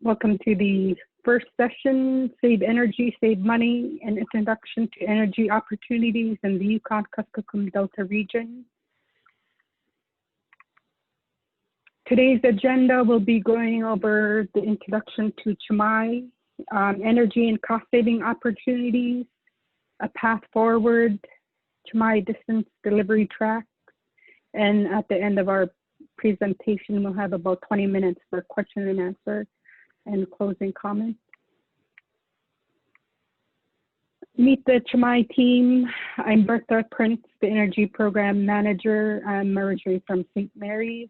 Welcome to the first session, Save Energy, Save Money, an Introduction to Energy Opportunities in the Yukon-Kuskokwim Delta region. Today's agenda will be going over the introduction to CEMAI, energy and cost-saving opportunities, a path forward, CEMAI distance delivery tracks, and at the end of our presentation, we'll have about 20 minutes for question and answer and closing comments. Meet the CEMAI team. I'm Bertha Prince, the Energy Program Manager. I'm originally from St. Mary's.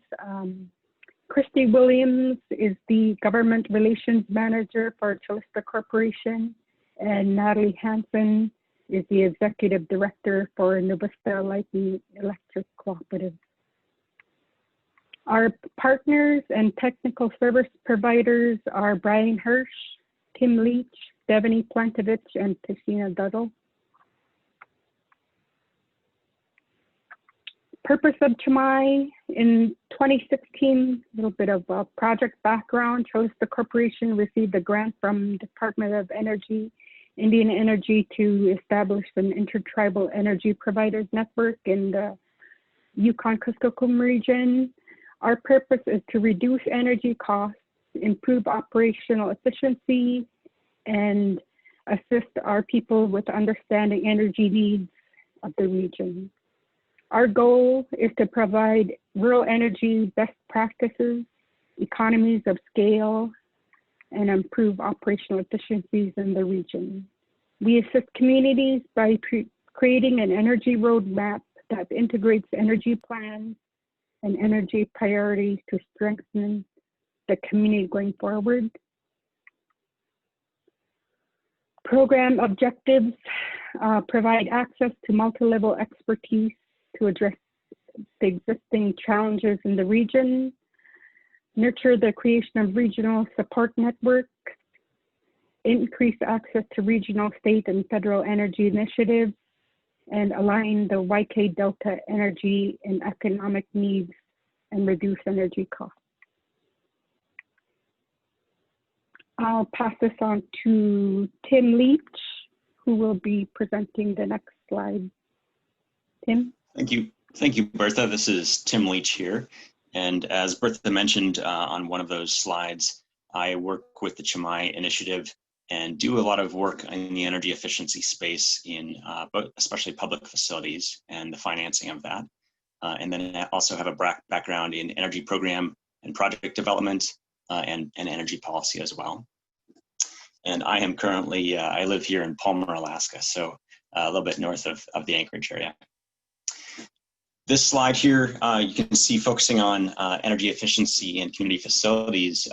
Christy Williams is the Government Relations Manager for Calista Corporation, and Natalie Hansen is the Executive Director for New Vista Light and Electric Cooperative. Our partners and technical service providers are Brian Hirsch, Tim Leach, Devany Plantovich, and Tashina Duddle. Purpose of CEMAI: in 2016, a little bit of a project background. Calista Corporation received a grant from Department of Energy, Indian Energy, to establish an intertribal energy providers network in the Yukon-Kuskokwim region. Our purpose is to reduce energy costs, improve operational efficiency, and assist our people with understanding energy needs of the region. Our goal is to provide rural energy best practices, economies of scale, and improve operational efficiencies in the region. We assist communities by creating an energy roadmap that integrates energy plans and energy priorities to strengthen the community going forward. Program objectives: provide access to multi-level expertise to address the existing challenges in the region, nurture the creation of regional support networks, increase access to regional, state, and federal energy initiatives, and align the YK Delta energy and economic needs and reduce energy costs. I'll pass this on to Tim Leach, who will be presenting the next slide. Tim? Thank you, Bertha. This is Tim Leach here. And as Bertha mentioned on one of those slides, I work with the CEMAI initiative and do a lot of work in the energy efficiency space in especially public facilities and the financing of that. And then I also have a background in energy program and project development and energy policy as well. And I am currently, I live here in Palmer, Alaska, so a little bit north of the Anchorage area. This slide here, you can see focusing on energy efficiency in community facilities.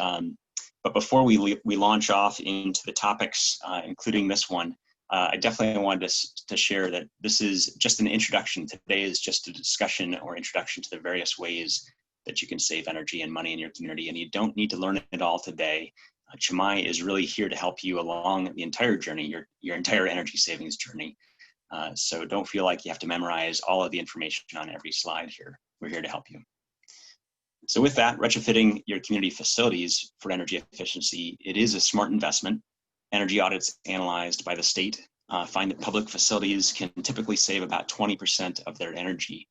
But before we launch off into the topics, including this one, I definitely wanted to share that this is just an introduction. Today is just a discussion or introduction to the various ways that you can save energy and money in your community, and you don't need to learn it all today. CEMAI is really here to help you along the entire journey, your entire energy savings journey. So don't feel like you have to memorize all of the information on every slide here. We're here to help you. So with that, retrofitting your community facilities for energy efficiency, it is a smart investment. Energy audits analyzed by the state find that public facilities can typically save about 20% of their energy.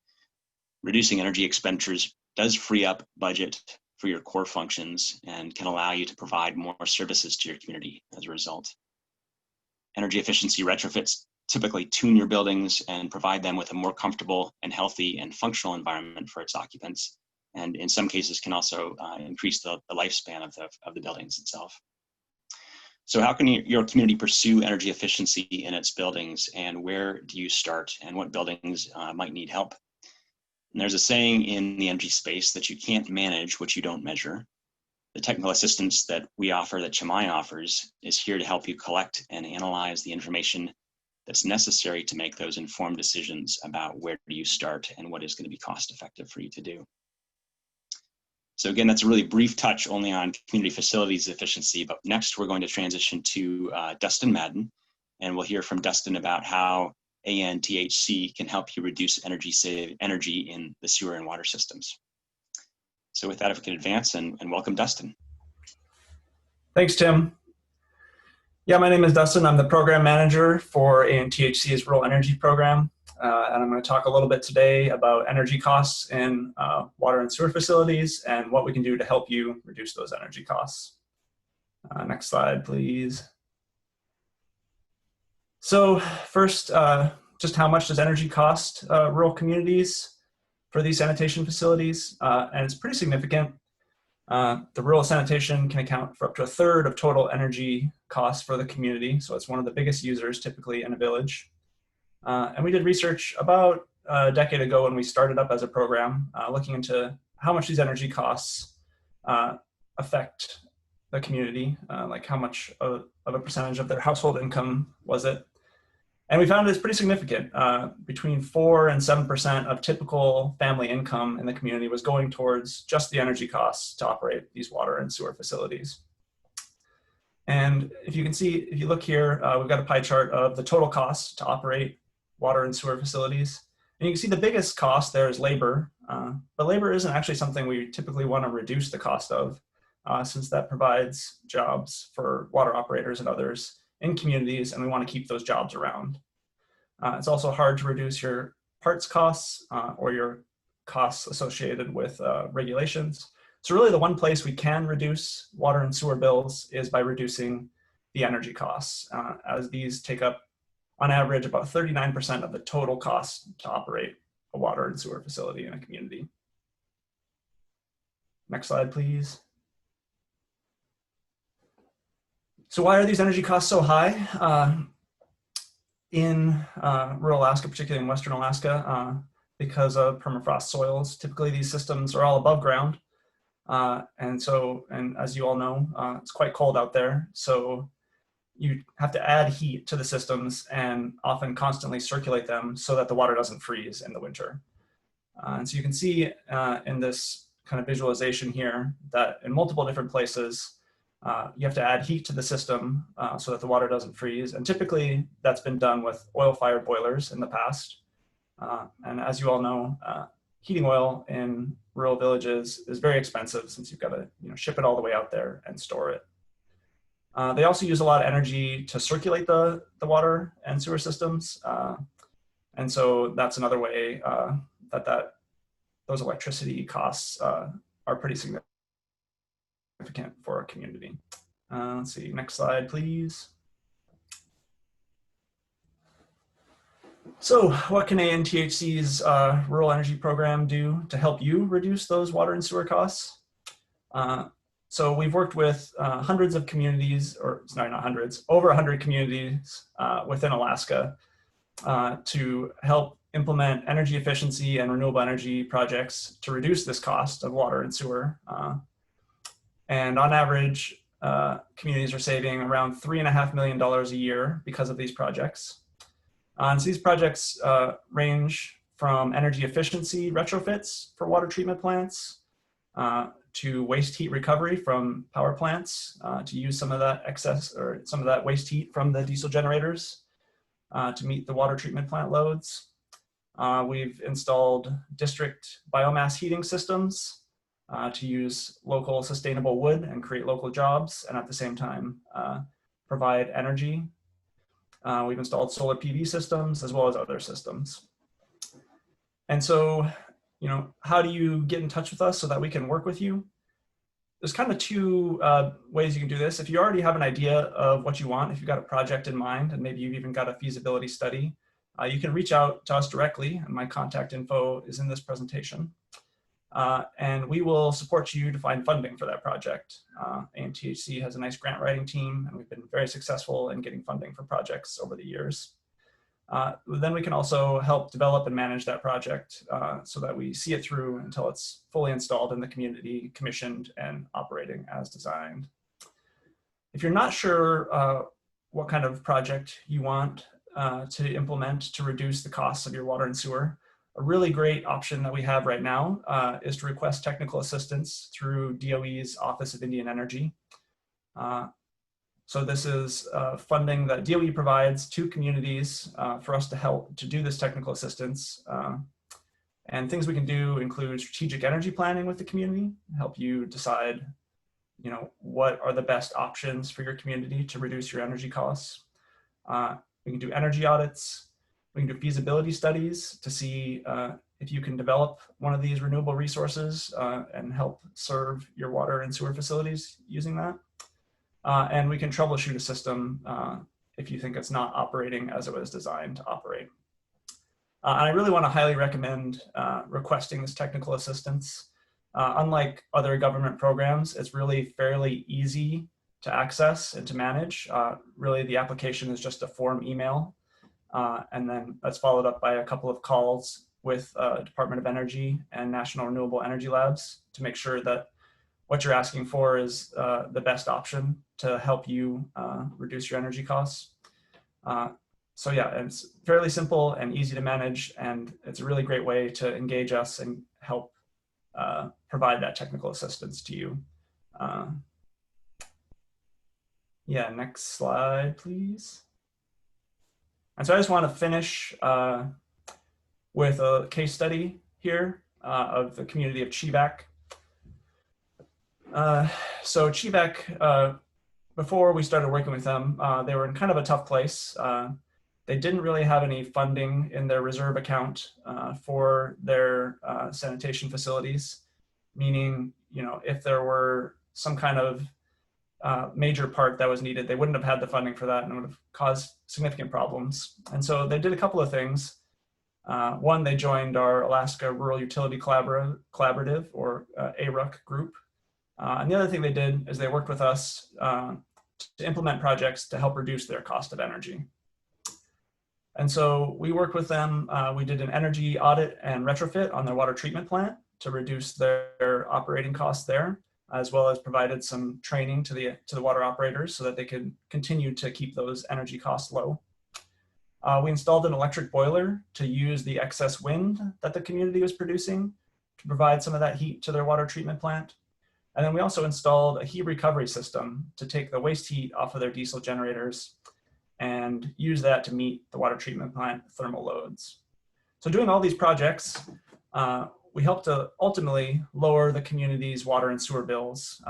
Reducing energy expenditures does free up budget for your core functions and can allow you to provide more services to your community as a result. Energy efficiency retrofits typically tune your buildings and provide them with a more comfortable and healthy and functional environment for its occupants, and in some cases can also increase the lifespan of the buildings itself. So how can your community pursue energy efficiency in its buildings, and where do you start, and what buildings might need help? And there's a saying in the energy space that you can't manage what you don't measure. The technical assistance that we offer, that CEMAI offers, is here to help you collect and analyze the information that's necessary to make those informed decisions about where do you start and what is going to be cost effective for you to do. So again, that's a really brief touch only on community facilities efficiency, but next we're going to transition to Dustin Madden, and we'll hear from Dustin about how ANTHC can help you reduce energy in the sewer and water systems. So with that, if we can advance and welcome Dustin. Thanks, Tim. Yeah, my name is Dustin. I'm the program manager for ANTHC's Rural Energy Program. And I'm going to talk a little bit today about energy costs in water and sewer facilities and what we can do to help you reduce those energy costs. Next slide, please. So first, just how much does energy cost rural communities for these sanitation facilities? And it's pretty significant. The rural sanitation can account for up to 1/3 of total energy costs for the community. So it's one of the biggest users typically in a village. And we did research about a decade ago when we started up as a program, looking into how much these energy costs affect the community, like how much of a percentage of their household income was it. And we found it's pretty significant. Between 4 and 7% of typical family income in the community was going towards just the energy costs to operate these water and sewer facilities. And if you can see, if you look here, we've got a pie chart of the total costs to operate water and sewer facilities. And you can see the biggest cost there is labor, but labor isn't actually something we typically want to reduce the cost of, since that provides jobs for water operators and others in communities, and we want to keep those jobs around. It's also hard to reduce your parts costs or your costs associated with regulations. So really the one place we can reduce water and sewer bills is by reducing the energy costs, as these take up on average about 39% of the total cost to operate a water and sewer facility in a community. Next slide, please. So why are these energy costs so high in rural Alaska, particularly in Western Alaska, because of permafrost soils? Typically these systems are all above ground. And as you all know, it's quite cold out there. So you have to add heat to the systems and often constantly circulate them so that the water doesn't freeze in the winter. And so you can see in this kind of visualization here that in multiple different places, you have to add heat to the system so that the water doesn't freeze. And typically that's been done with oil-fired boilers in the past. And as you all know, heating oil in rural villages is very expensive since you've got to ship it all the way out there and store it. They also use a lot of energy to circulate the water and sewer systems. And so that's another way that those electricity costs are pretty significant for a community. Let's see, next slide, please. So what can ANTHC's Rural Energy Program do to help you reduce those water and sewer costs? So we've worked with hundreds of communities, or sorry, not hundreds, over 100 communities within Alaska to help implement energy efficiency and renewable energy projects to reduce this cost of water and sewer. And on average, communities are saving around $3.5 million a year because of these projects. And so these projects range from energy efficiency retrofits for water treatment plants to waste heat recovery from power plants to use some of that excess or some of that waste heat from the diesel generators to meet the water treatment plant loads. We've installed district biomass heating systems to use local sustainable wood and create local jobs, and at the same time provide energy. We've installed solar PV systems as well as other systems. And so, how do you get in touch with us so that we can work with you? There's kind of two ways you can do this. If you already have an idea of what you want, if you've got a project in mind, and maybe you've even got a feasibility study, you can reach out to us directly, and my contact info is in this presentation. And we will support you to find funding for that project. ANTHC has a nice grant writing team, and we've been very successful in getting funding for projects over the years. Then we can also help develop and manage that project so that we see it through until it's fully installed in the community, commissioned, and operating as designed. If you're not sure what kind of project you want to implement to reduce the costs of your water and sewer, a really great option that we have right now is to request technical assistance through DOE's Office of Indian Energy. So this is funding that DOE provides to communities for us to help to do this technical assistance. And things we can do include strategic energy planning with the community, help you decide what are the best options for your community to reduce your energy costs. We can do energy audits. We can do feasibility studies to see if you can develop one of these renewable resources and help serve your water and sewer facilities using that. And we can troubleshoot a system if you think it's not operating as it was designed to operate. And I really want to highly recommend requesting this technical assistance. Unlike other government programs, it's really fairly easy to access and to manage. Really, the application is just a form email, and then that's followed up by a couple of calls with Department of Energy and National Renewable Energy Labs to make sure that what you're asking for is the best option to help you reduce your energy costs. So yeah, it's fairly simple and easy to manage, and it's a really great way to engage us and help provide that technical assistance to you. Yeah, next slide, please. And so I just want to finish with a case study here of the community of Chivac. So Chivac, before we started working with them, they were in kind of a tough place. They didn't really have any funding in their reserve account for their sanitation facilities, meaning, if there were some kind of major part that was needed, they wouldn't have had the funding for that, and it would have caused significant problems. And so they did a couple of things. One, they joined our Alaska Rural Utility Collaborative, or ARUC group. And the other thing they did is they worked with us to implement projects to help reduce their cost of energy. And so we worked with them. We did an energy audit and retrofit on their water treatment plant to reduce their operating costs there, as well as provided some training to the water operators so that they could continue to keep those energy costs low. We installed an electric boiler to use the excess wind that the community was producing to provide some of that heat to their water treatment plant. And then we also installed a heat recovery system to take the waste heat off of their diesel generators and use that to meet the water treatment plant thermal loads. So doing all these projects, we helped to ultimately lower the community's water and sewer bills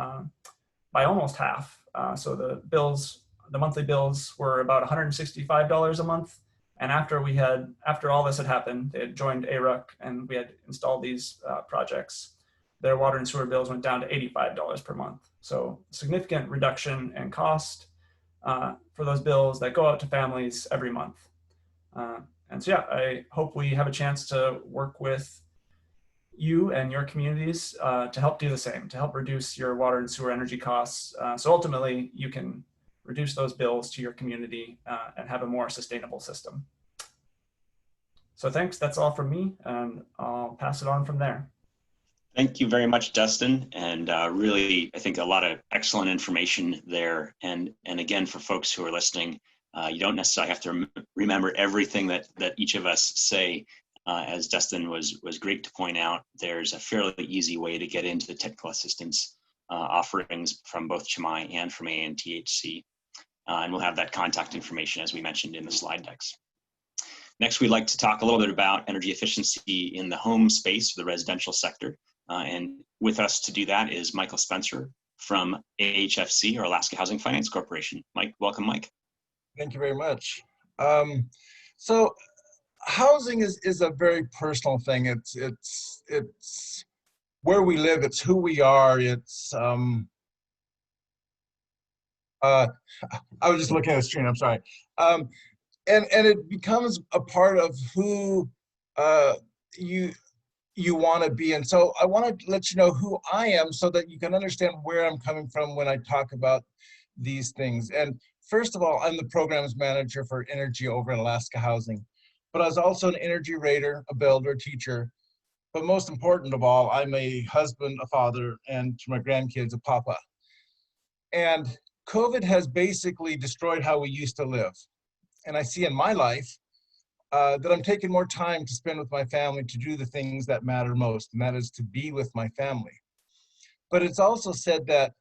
by almost half. So the monthly bills were about $165 a month. And after all this had happened, they had joined ARUC and we had installed these projects, their water and sewer bills went down to $85 per month. So significant reduction in cost for those bills that go out to families every month. And so yeah, I hope we have a chance to work with you and your communities to help do the same, to help reduce your water and sewer energy costs. So ultimately you can reduce those bills to your community and have a more sustainable system. So thanks, that's all from me, and I'll pass it on from there. Thank you very much, Dustin. And really, I think a lot of excellent information there. And again, for folks who are listening, you don't necessarily have to remember everything that each of us say. As Dustin was great to point out, there's a fairly easy way to get into the technical assistance offerings from both CEMAI and from ANTHC. And we'll have that contact information, as we mentioned, in the slide decks. Next, we'd like to talk a little bit about energy efficiency in the home space, the residential sector. And with us to do that is Michael Spencer from AHFC, or Alaska Housing Finance Corporation. Mike, welcome, Mike. Thank you very much. So housing is a very personal thing. It's where we live. It's who we are. It's I was just looking at the screen. I'm sorry. And it becomes a part of who you want to be. And so I want to let you know who I am so that you can understand where I'm coming from when I talk about these things. And first of all, I'm the programs manager for energy over at Alaska Housing, but I was also an energy rater, a builder, a teacher. But most important of all, I'm a husband, a father, and to my grandkids, a papa. And COVID has basically destroyed how we used to live. And I see in my life that I'm taking more time to spend with my family to do the things that matter most, and that is to be with my family. But it's also said that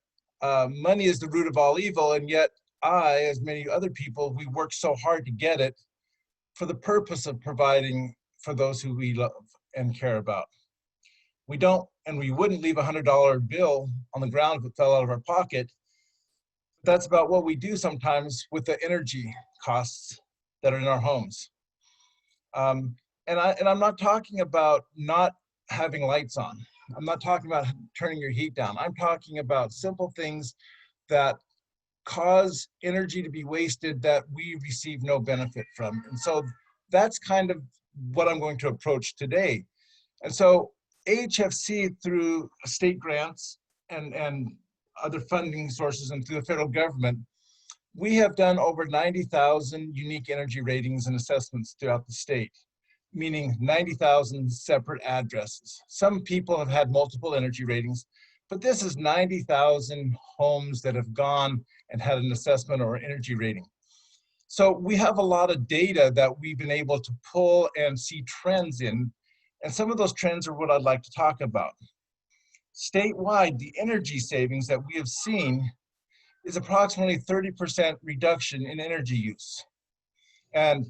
money is the root of all evil, and yet I, as many other people, we work so hard to get it for the purpose of providing for those who we love and care about. We don't and we wouldn't leave a $100 bill on the ground if it fell out of our pocket. That's about what we do sometimes with the energy costs that are in our homes. And I'm not talking about not having lights on. I'm not talking about turning your heat down. I'm talking about simple things that cause energy to be wasted that we receive no benefit from. And so that's kind of what I'm going to approach today. And so AHFC, through state grants and other funding sources and through the federal government, we have done over 90,000 unique energy ratings and assessments throughout the state, meaning 90,000 separate addresses. Some people have had multiple energy ratings, but this is 90,000 homes that have gone and had an assessment or energy rating. So we have a lot of data that we've been able to pull and see trends in, and some of those trends are what I'd like to talk about. Statewide, the energy savings that we have seen is approximately 30% reduction in energy use. And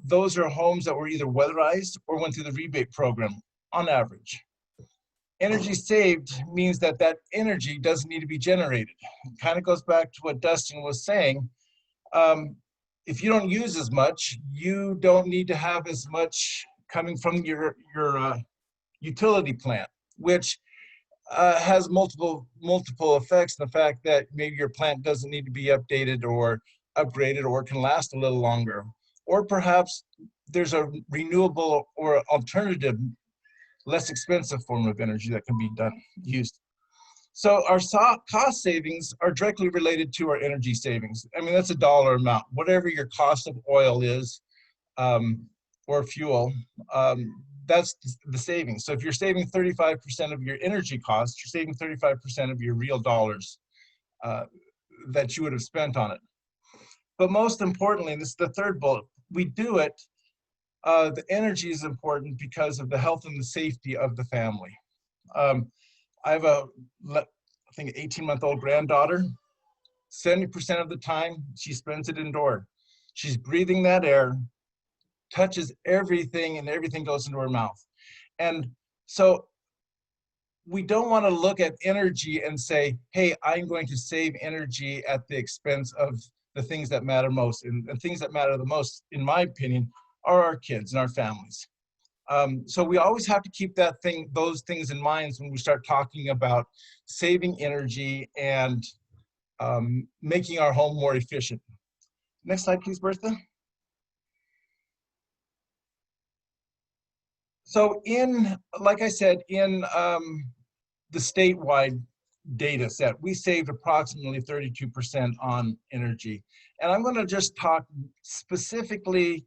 those are homes that were either weatherized or went through the rebate program on average. Energy saved means that that energy doesn't need to be generated. It kind of goes back to what Dustin was saying. If you don't use as much, you don't need to have as much coming from your utility plant, which has multiple effects. The fact that maybe your plant doesn't need to be updated or upgraded or can last a little longer. Or perhaps there's a renewable or alternative, less expensive form of energy that can be used. So our cost savings are directly related to our energy savings. I mean, that's a dollar amount. Whatever your cost of oil is, or fuel, that's the savings. So if you're saving 35% of your energy costs, you're saving 35% of your real dollars that you would have spent on it. But most importantly, and this is the third bullet, we do it, the energy is important because of the health and the safety of the family. I have I think, 18-month-old granddaughter. 70% of the time, she spends it indoor. She's breathing that air, touches everything, and everything goes into her mouth. And so we don't want to look at energy and say, hey, I'm going to save energy at the expense of the things that matter most. And the things that matter the most, in my opinion, are our kids and our families. So we always have to keep those things in mind when we start talking about saving energy and making our home more efficient. Next slide, please, Bertha. So like I said, in the statewide data set, we saved approximately 32% on energy. And I'm going to just talk specifically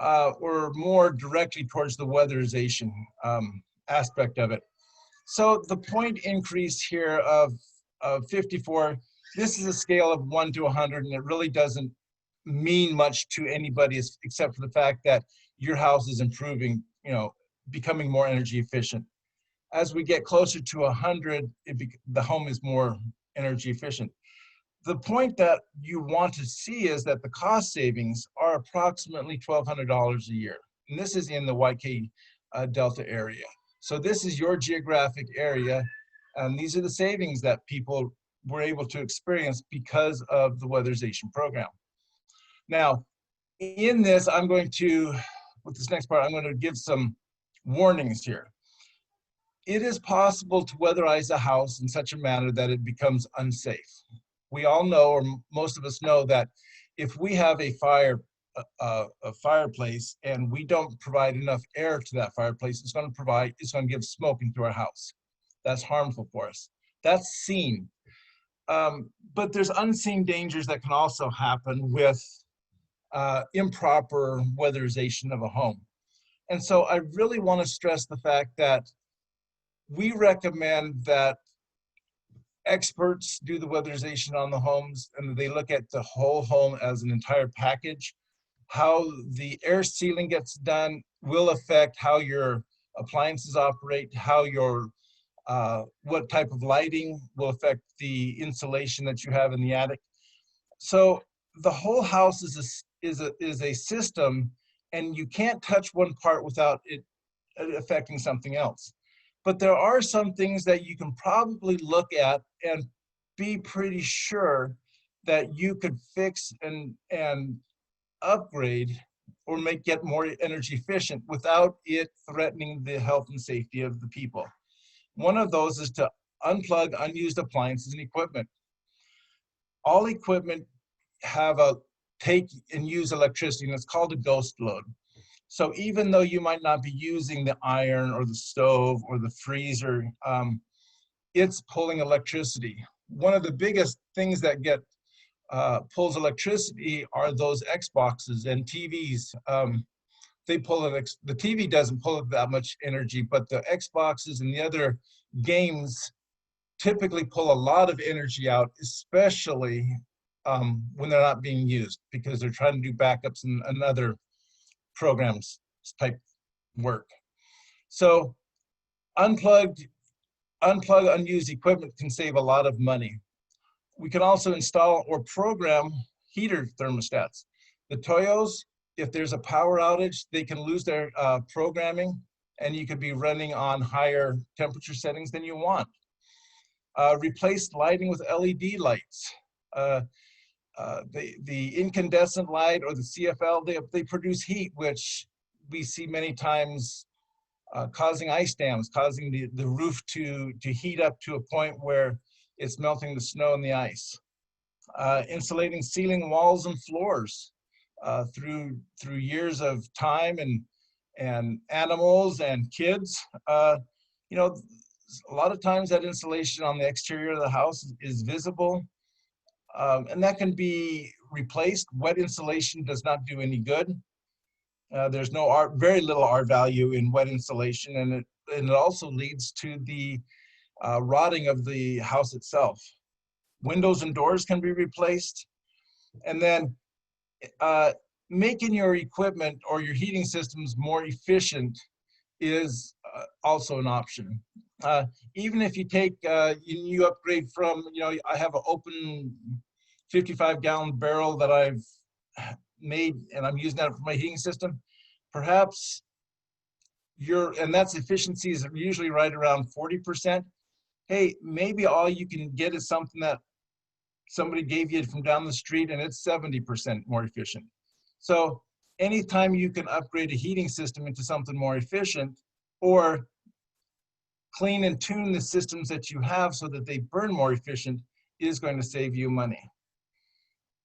or more directly towards the weatherization aspect of it. So the point increase here of 54, this is a scale of 1 to 100, and it really doesn't mean much to anybody except for the fact that your house is improving, becoming more energy efficient. As we get closer to 100, the home is more energy efficient. The point that you want to see is that the cost savings are approximately $1,200 a year. And this is in the YK Delta area. So this is your geographic area. And these are the savings that people were able to experience because of the weatherization program. Now, in this, with this next part, I'm going to give some warnings here. It is possible to weatherize a house in such a manner that it becomes unsafe. We all know, or most of us know, that if we have a fireplace and we don't provide enough air to that fireplace, it's going to give smoke into our house. That's harmful for us. That's seen. But there's unseen dangers that can also happen with improper weatherization of a home. And so I really want to stress the fact that we recommend that experts do the weatherization on the homes, and they look at the whole home as an entire package. How the air sealing gets done will affect how your appliances operate, how your what type of lighting will affect the insulation that you have in the attic. So the whole house is a system, and you can't touch one part without it affecting something else. But there are some things that you can probably look at and be pretty sure that you could fix and upgrade or get more energy efficient without it threatening the health and safety of the people. One of those is to unplug unused appliances and equipment. All equipment have a take and use electricity, and it's called a ghost load. So even though you might not be using the iron or the stove or the freezer, it's pulling electricity. One of the biggest things that pulls electricity are those Xboxes and TVs. They pull the TV doesn't pull that much energy, but the Xboxes and the other games typically pull a lot of energy out, especially when they're not being used, because they're trying to do backups and other programs type work. So unplug unused equipment can save a lot of money. We can also install or program heater thermostats. The Toyos, if there's a power outage, they can lose their programming, and you could be running on higher temperature settings than you want. Replace lighting with LED lights. The incandescent light or the CFL, they produce heat, which we see many times causing ice dams, causing the roof to heat up to a point where it's melting the snow and the ice. Insulating ceiling walls and floors through years of time and animals and kids. You know, a lot of times that insulation on the exterior of the house is visible, and that can be replaced. Wet insulation does not do any good. There's very little R value in wet insulation, and it also leads to the rotting of the house itself. Windows and doors can be replaced. And then making your equipment or your heating systems more efficient is also an option. Even if you take, you upgrade from, I have an open 55-gallon barrel that I've made and I'm using that for my heating system, perhaps and that's efficiency is usually right around 40%. Hey, maybe all you can get is something that somebody gave you from down the street and it's 70% more efficient. So anytime you can upgrade a heating system into something more efficient, or clean and tune the systems that you have so that they burn more efficient, is going to save you money.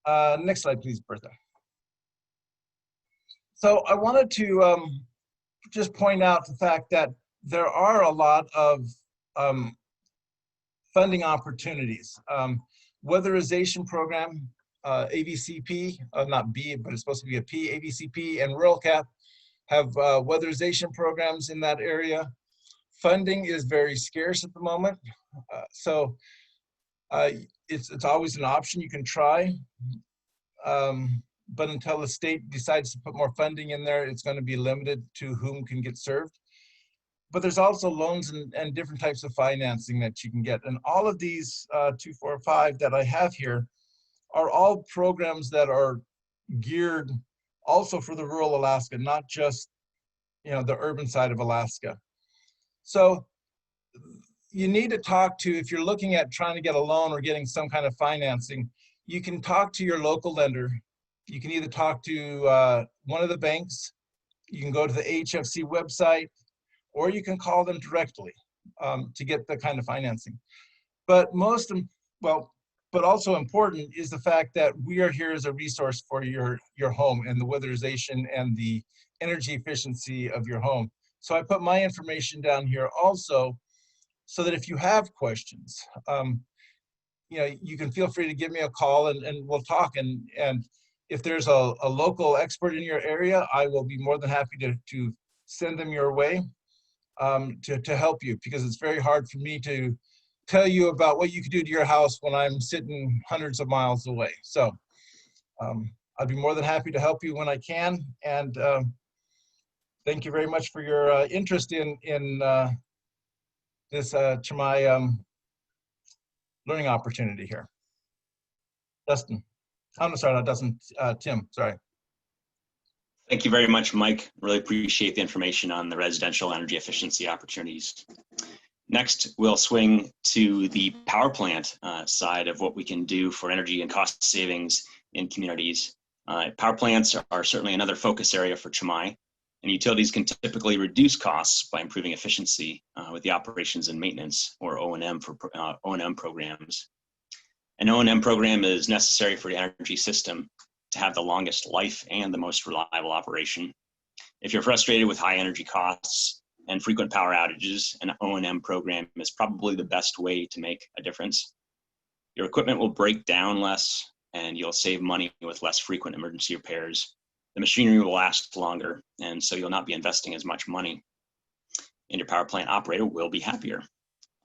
Next slide, please, Bertha. So I wanted to just point out the fact that there are a lot of funding opportunities. Weatherization program, AVCP, not B, but it's supposed to be a P, AVCP and Rural Cap have weatherization programs in that area. Funding is very scarce at the moment, so it's always an option you can try. But until the state decides to put more funding in there, it's going to be limited to whom can get served. But there's also loans and different types of financing that you can get. And all of these 2, 4, 5 that I have here are all programs that are geared also for the rural Alaska, not just the urban side of Alaska. So you need to talk to, if you're looking at trying to get a loan or getting some kind of financing, you can talk to your local lender. You can either talk to one of the banks, you can go to the AHFC website, or you can call them directly to get the kind of financing. But but also important is the fact that we are here as a resource for your home and the weatherization and the energy efficiency of your home. So I put my information down here also, so that if you have questions, you can feel free to give me a call and we'll talk. And if there's a local expert in your area, I will be more than happy to send them your way to help you, because it's very hard for me to tell you about what you could do to your house when I'm sitting hundreds of miles away. So I'd be more than happy to help you when I can. And thank you very much for your interest in this CEMAI learning opportunity here. Dustin. I'm sorry, not Dustin, Tim, sorry. Thank you very much, Mike. Really appreciate the information on the residential energy efficiency opportunities. Next, we'll swing to the power plant side of what we can do for energy and cost savings in communities. Power plants are certainly another focus area for CEMAI, and utilities can typically reduce costs by improving efficiency with the operations and maintenance, or O&M, for O&M programs. An O&M program is necessary for the energy system to have the longest life and the most reliable operation. If you're frustrated with high energy costs and frequent power outages, an O&M program is probably the best way to make a difference. Your equipment will break down less, and you'll save money with less frequent emergency repairs. The machinery will last longer, and so you'll not be investing as much money. And your power plant operator will be happier.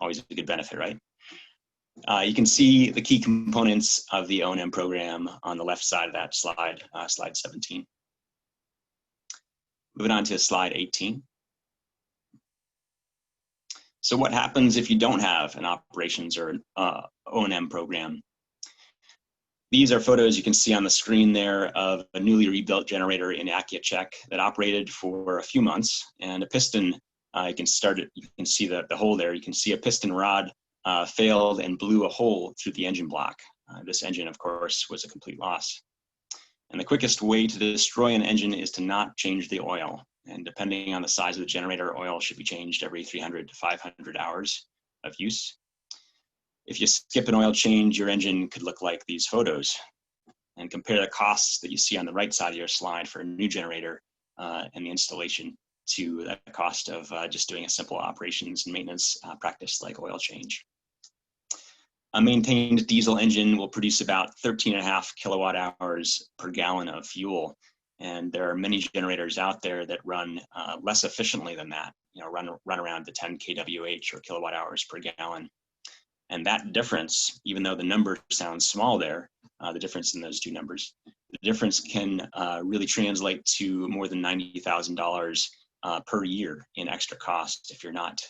Always a good benefit, right? You can see the key components of the O&M program on the left side of that slide, slide 17. Moving on to slide 18. So what happens if you don't have an operations or O&M program? These are photos you can see on the screen there of a newly rebuilt generator in Czech that operated for a few months, and a piston, you can see the hole there. You can see a piston rod failed and blew a hole through the engine block. This engine, of course, was a complete loss. And the quickest way to destroy an engine is to not change the oil. And depending on the size of the generator, oil should be changed every 300 to 500 hours of use. If you skip an oil change, your engine could look like these photos. And compare the costs that you see on the right side of your slide for a new generator and the installation to the cost of just doing a simple operations and maintenance practice like oil change. A maintained diesel engine will produce about 13.5 kilowatt hours per gallon of fuel. And there are many generators out there that run less efficiently than that, run around the 10 kWh or kilowatt hours per gallon. And that difference, even though the number sounds small there, the difference in those two numbers, the difference can really translate to more than $90,000 per year in extra cost if you're not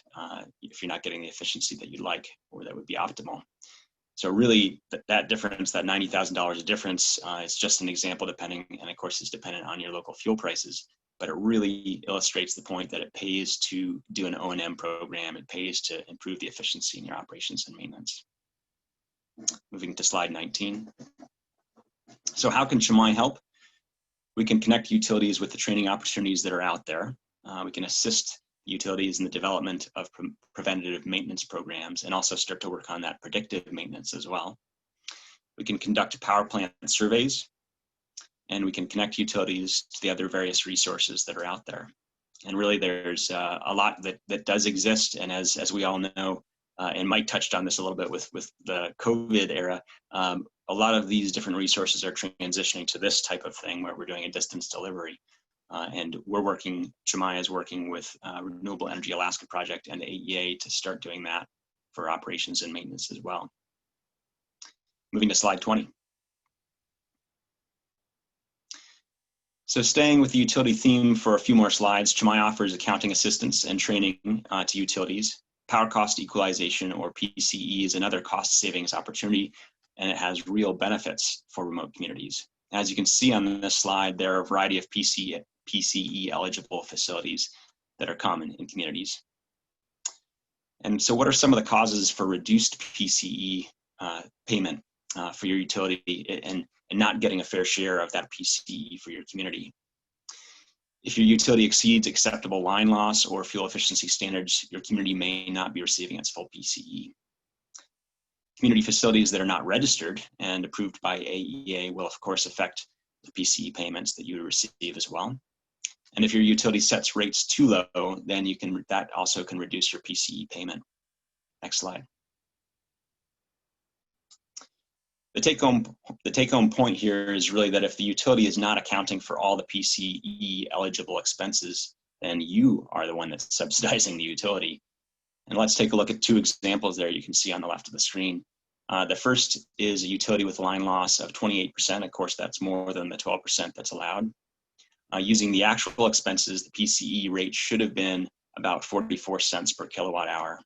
getting the efficiency that you'd like or that would be optimal. So really, that difference, that $90,000 difference, is just an example, depending, and of course, it's dependent on your local fuel prices. But it really illustrates the point that it pays to do an O&M program. It pays to improve the efficiency in your operations and maintenance. Moving to slide 19. So how can CEMAI help? We can connect utilities with the training opportunities that are out there. We can assist utilities in the development of preventative maintenance programs and also start to work on that predictive maintenance as well. We can conduct power plant surveys, and we can connect utilities to the other various resources that are out there. And really there's a lot that does exist, and as we all know, and Mike touched on this a little bit with the COVID era, a lot of these different resources are transitioning to this type of thing where we're doing a distance delivery. And CEMAI is working with Renewable Energy Alaska Project and the AEA to start doing that for operations and maintenance as well. Moving to slide 20. So staying with the utility theme for a few more slides, CEMAI offers accounting assistance and training to utilities. Power cost equalization, or PCE, is another cost savings opportunity, and it has real benefits for remote communities. As you can see on this slide, there are a variety of PCE eligible facilities that are common in communities. And so what are some of the causes for reduced PCE payment for your utility and not getting a fair share of that PCE for your community? If your utility exceeds acceptable line loss or fuel efficiency standards, your community may not be receiving its full PCE. Community facilities that are not registered and approved by AEA will of course affect the PCE payments that you receive as well. And if your utility sets rates too low, then that also can reduce your PCE payment. Next slide. The take-home point here is really that if the utility is not accounting for all the PCE eligible expenses, then you are the one that's subsidizing the utility. And let's take a look at two examples there you can see on the left of the screen. The first is a utility with line loss of 28%. Of course, that's more than the 12% that's allowed. Using the actual expenses, the PCE rate should have been about 44 cents per kilowatt hour.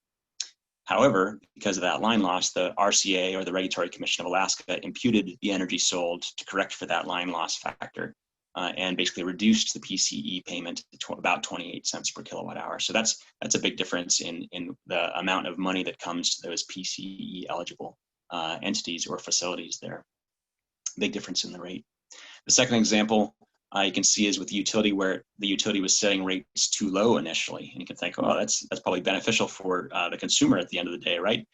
However, because of that line loss, the RCA, or the Regulatory Commission of Alaska, imputed the energy sold to correct for that line loss factor. and basically reduced the PCE payment to about 28 cents per kilowatt hour. So that's a big difference in the amount of money that comes to those PCE eligible entities or facilities there. Big difference in the rate. The second example you can see is with the utility, where the utility was setting rates too low initially. And you can think, oh, that's probably beneficial for the consumer at the end of the day, right?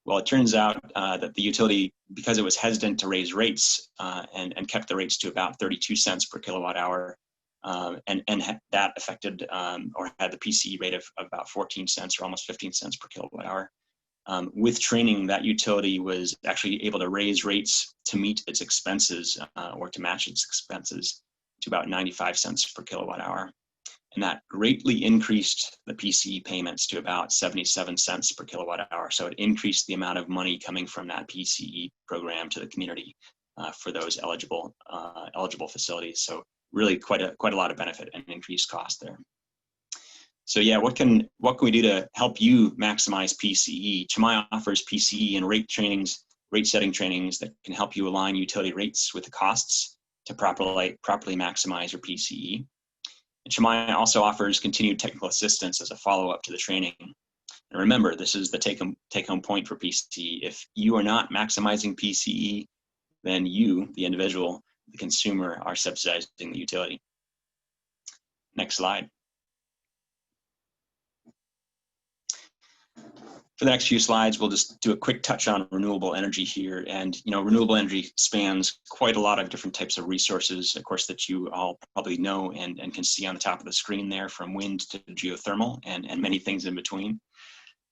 Well, it turns out that the utility, because it was hesitant to raise rates and kept the rates to about 32 cents per kilowatt hour, and that affected or had the PCE rate of about 14 cents or almost 15 cents per kilowatt hour. With training, that utility was actually able to raise rates to meet its expenses or to match its expenses to about 95 cents per kilowatt hour. And that greatly increased the PCE payments to about 77 cents per kilowatt hour. So it increased the amount of money coming from that PCE program to the community for those eligible facilities. So really quite a lot of benefit and increased cost there. So yeah, what can we do to help you maximize PCE? CEMAI offers PCE and rate setting trainings that can help you align utility rates with the costs to properly maximize your PCE. And CEMAI also offers continued technical assistance as a follow-up to the training. And remember, this is the take-home point for PCE. If you are not maximizing PCE, then you, the individual, the consumer, are subsidizing the utility. Next slide. For the next few slides, we'll just do a quick touch on renewable energy here. And renewable energy spans quite a lot of different types of resources, of course, that you all probably know and can see on the top of the screen there, from wind to geothermal and many things in between.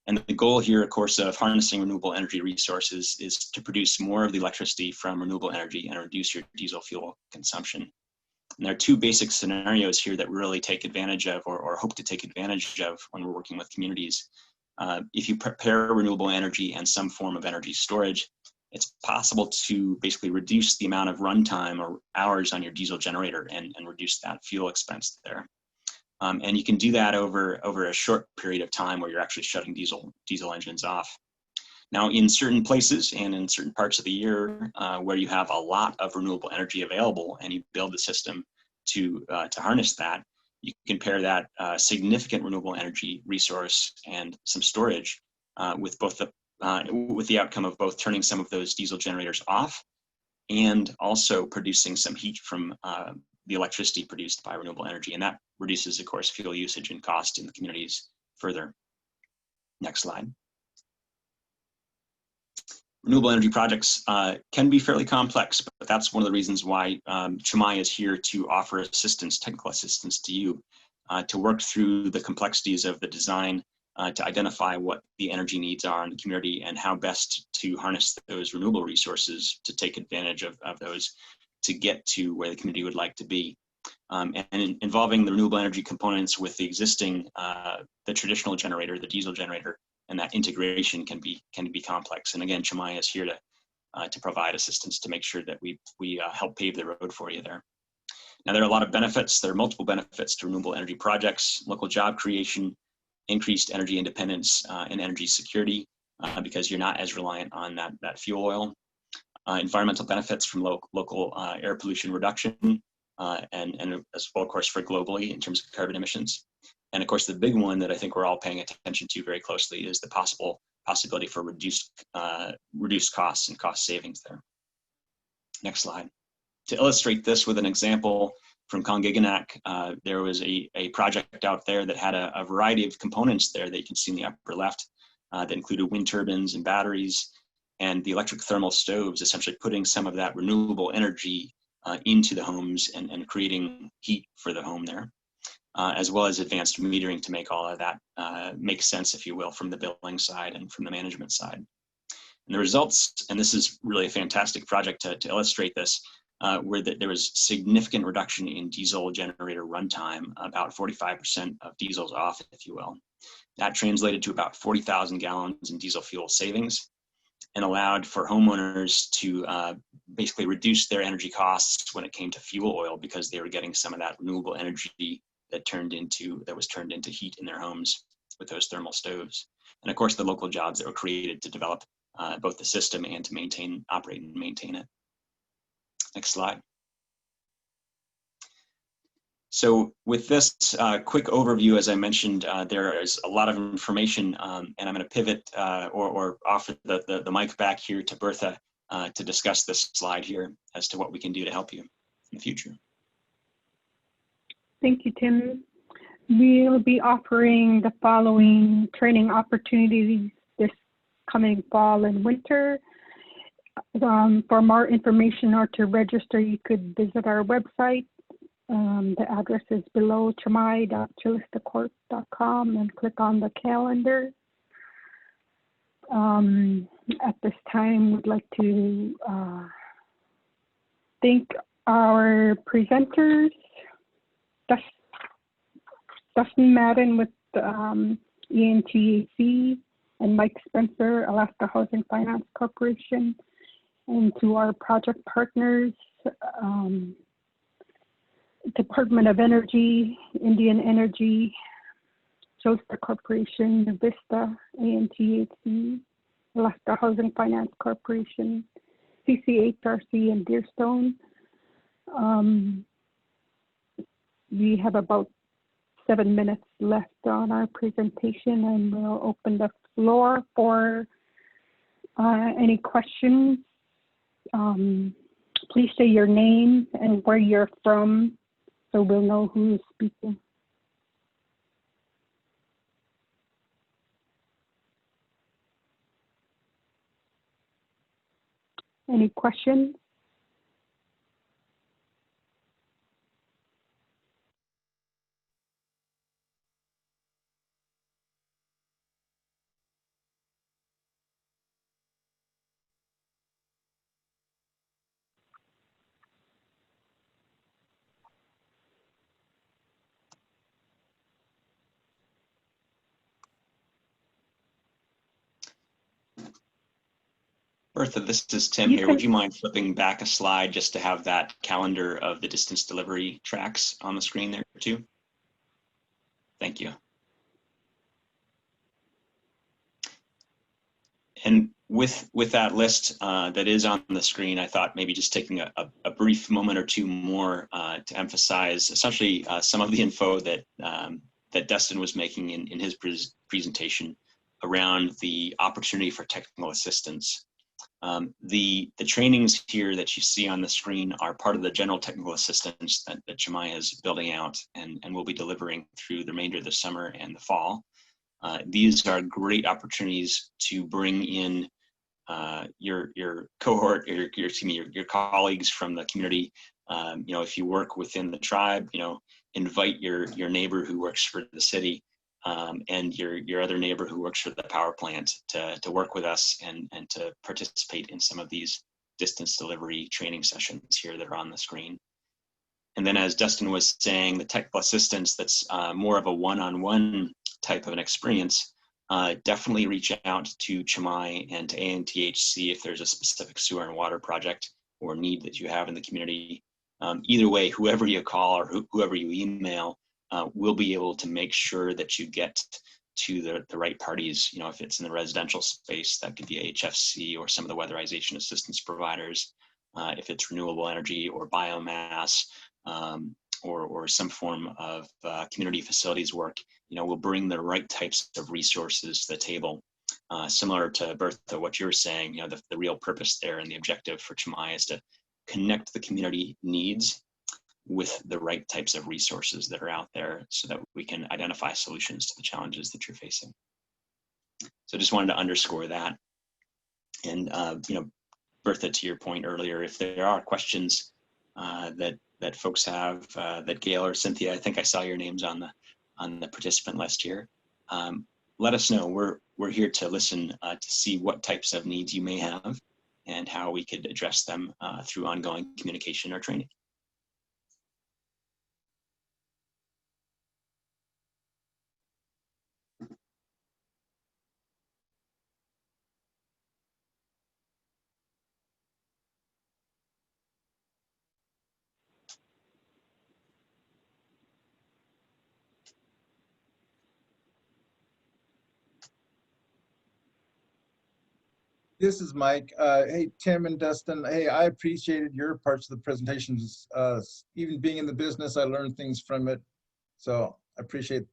And the goal here, of course, of harnessing renewable energy resources is to produce more of the electricity from renewable energy and reduce your diesel fuel consumption. And there are two basic scenarios here that we really take advantage of or hope to take advantage of when we're working with communities. If you prepare renewable energy and some form of energy storage, it's possible to basically reduce the amount of runtime or hours on your diesel generator and reduce that fuel expense there. And you can do that over a short period of time where you're actually shutting diesel engines off. Now, in certain places and in certain parts of the year where you have a lot of renewable energy available and you build the system to harness that, you can pair that significant renewable energy resource and some storage with the outcome of both turning some of those diesel generators off and also producing some heat from the electricity produced by renewable energy. And that reduces, of course, fuel usage and cost in the communities further. Next slide. Renewable energy projects can be fairly complex, but that's one of the reasons why CEMAI is here to offer assistance, technical assistance to you, to work through the complexities of the design, to identify what the energy needs are in the community and how best to harness those renewable resources to take advantage of those to get to where the community would like to be. And involving the renewable energy components with the existing, the traditional generator, the diesel generator, and that integration can be complex. And again, CEMAI is here to provide assistance to make sure that we help pave the road for you there. Now, there are a lot of benefits. There are multiple benefits to renewable energy projects: local job creation, increased energy independence, and energy security, because you're not as reliant on that fuel oil. Environmental benefits from local air pollution reduction, and as well, of course, for globally in terms of carbon emissions. And of course, the big one that I think we're all paying attention to very closely is the possibility for reduced costs and cost savings there. Next slide. To illustrate this with an example from Congiganak, there was a project out there that had a variety of components there that you can see in the upper left that included wind turbines and batteries, and the electric thermal stoves, essentially putting some of that renewable energy into the homes and creating heat for the home there. As well as advanced metering to make all of that make sense, if you will, from the billing side and from the management side. And the results, and this is really a fantastic project to illustrate this, were that there was significant reduction in diesel generator runtime, about 45% of diesels off, if you will. That translated to about 40,000 gallons in diesel fuel savings and allowed for homeowners to basically reduce their energy costs when it came to fuel oil, because they were getting some of that renewable energy that was turned into heat in their homes with those thermal stoves. And of course, the local jobs that were created to develop both the system and to operate and maintain it. Next slide. So with this quick overview, as I mentioned, there is a lot of information, and I'm going to pivot or offer the mic back here to Bertha to discuss this slide here as to what we can do to help you in the future. Thank you, Tim. We'll be offering the following training opportunities this coming fall and winter. For more information or to register, you could visit our website. The address is below, CEMAI.calistacorp.com, and click on the calendar. At this time, we'd like to thank our presenters, Dustin Madden with ANTHC, and Mike Spencer, Alaska Housing Finance Corporation, and to our project partners, Department of Energy, Indian Energy, Calista Corporation, Vista, ANTHC, Alaska Housing Finance Corporation, CCHRC, and Deerstone. We have about 7 minutes left on our presentation, and we'll open the floor for any questions. Please say your name and where you're from, so we'll know who is speaking. Any questions? Bertha, this is Tim here. Would you mind flipping back a slide just to have that calendar of the distance delivery tracks on the screen there too? Thank you. And with that list that is on the screen, I thought maybe just taking a brief moment or two more to emphasize essentially some of the info that that Dustin was making in his presentation around the opportunity for technical assistance. The trainings here that you see on the screen are part of the general technical assistance that CEMAI is building out and will be delivering through the remainder of the summer and the fall. These are great opportunities to bring in your cohort, your colleagues from the community. You know, if you work within the tribe, you know, invite your neighbor who works for the city and your other neighbor who works for the power plant to work with us and to participate in some of these distance delivery training sessions here that are on the screen. And then as Dustin was saying, the technical assistance that's more of a one-on-one type of an experience, definitely reach out to CEMAI and to ANTHC if there's a specific sewer and water project or need that you have in the community. Either way, whoever you call or whoever you email, we'll be able to make sure that you get to the right parties. You know, if it's in the residential space, that could be AHFC or some of the weatherization assistance providers. If it's renewable energy or biomass or some form of community facilities work, you know, we'll bring the right types of resources to the table. Similar to Bertha, what you're saying, you know, the real purpose there and the objective for CEMAI is to connect the community needs with the right types of resources that are out there so that we can identify solutions to the challenges that you're facing. So just wanted to underscore that. And, you know, Bertha, to your point earlier, if there are questions that folks have, that Gail or Cynthia, I think I saw your names on the participant list here, let us know. We're here to listen to see what types of needs you may have and how we could address them through ongoing communication or training. This is Mike. Hey, Tim and Dustin. Hey, I appreciated your parts of the presentations. Even being in the business, I learned things from it. So I appreciate.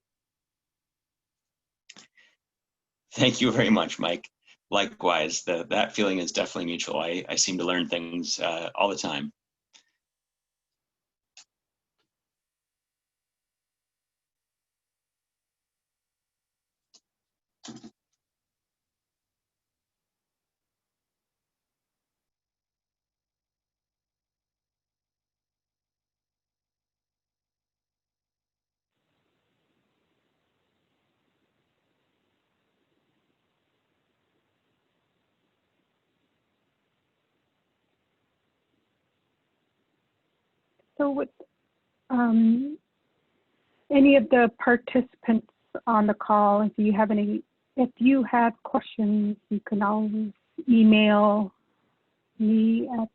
Thank you very much, Mike. Likewise, that feeling is definitely mutual. I seem to learn things all the time. So would any of the participants on the call, if you have questions, you can always email me at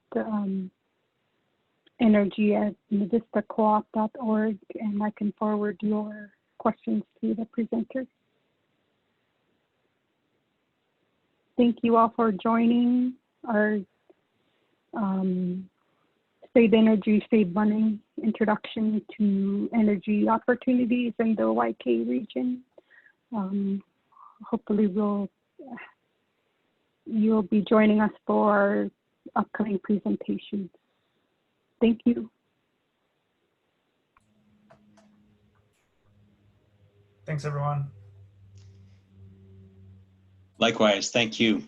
energy@navistacoop.org, and I can forward your questions to the presenter. Thank you all for joining our Save Energy, Save Money introduction to energy opportunities in the YK region. Hopefully you'll be joining us for our upcoming presentations. Thank you. Thanks, everyone. Likewise, thank you.